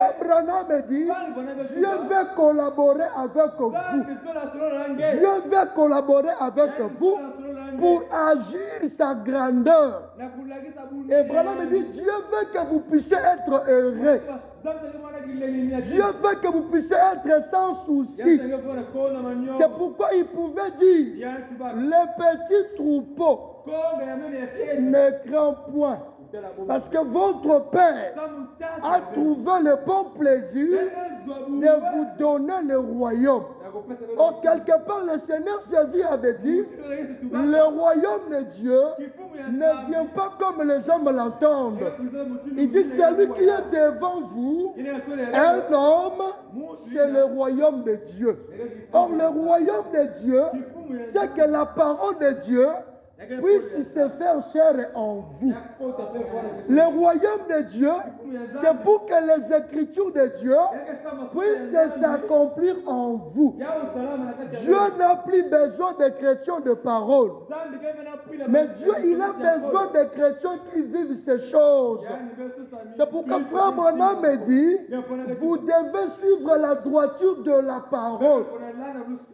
Abraham me dit, Dieu veut collaborer avec vous. Dieu veut collaborer avec vous pour agir sa grandeur. Et Abraham me dit, Dieu veut que vous puissiez être heureux. Dieu veut que vous puissiez être sans souci. C'est pourquoi il pouvait dire, les petits troupeaux ne craignent point. Parce que votre Père a trouvé le bon plaisir de vous donner le royaume. Oh, quelque part, le Seigneur Jésus avait dit, le royaume de Dieu ne vient pas comme les hommes l'entendent. Il dit, celui qui est devant vous, un homme, c'est le royaume de Dieu. Or, le royaume de Dieu, c'est que la parole de Dieu puisse se faire chair en vous. Le royaume de Dieu, c'est pour que les écritures de Dieu puissent s'accomplir en vous. Dieu n'a plus besoin de chrétiens de parole. Mais Dieu, il a besoin de chrétiens qui vivent ces choses. C'est pourquoi Frère Branham me dit, vous devez suivre la droiture de la parole.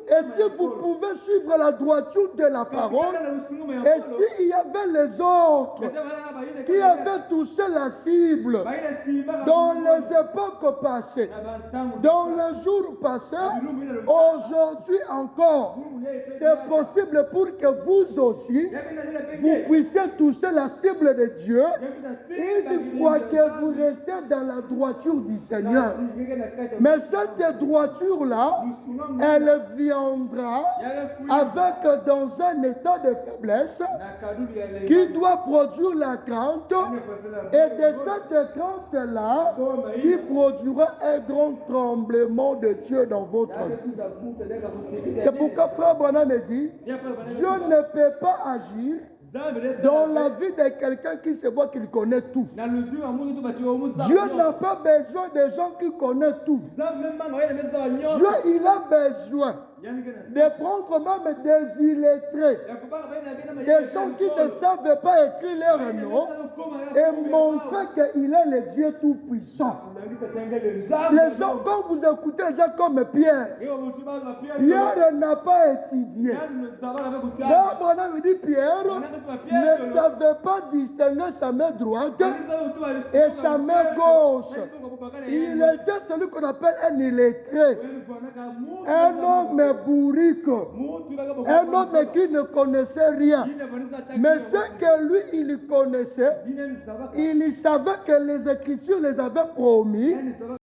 Et si vous pouvez suivre la droiture de la parole, et s'il y avait les autres qui avaient touché la cible dans les époques passées, dans les jours passés, aujourd'hui encore, c'est possible pour que vous aussi, vous puissiez toucher la cible de Dieu une fois que vous restez dans la droiture du Seigneur. Mais cette droiture-là, elle viendra avec dans un état de faiblesse qui doit produire la crainte, et de cette crainte-là qui produira un grand tremblement de Dieu dans votre vie. C'est pourquoi Frère Branham me dit, Dieu ne peut pas agir dans la vie de quelqu'un qui se voit qu'il connaît tout. Dieu n'a pas besoin de gens qui connaissent tout. Dieu, il a besoin de prendre même des illettrés, des gens qui ne savent pas écrire leur nom, et montrer qu'il est le Dieu Tout-Puissant. Les gens, quand vous écoutez les gens comme Pierre, Pierre n'a pas étudié. Là, on dit Pierre ne savait pas distinguer sa main droite et sa main gauche. Il était celui qu'on appelle un illettré, un homme bourrique, un homme qui ne connaissait rien. Mais ce que lui, il connaissait, il savait que les Écritures les avaient promis.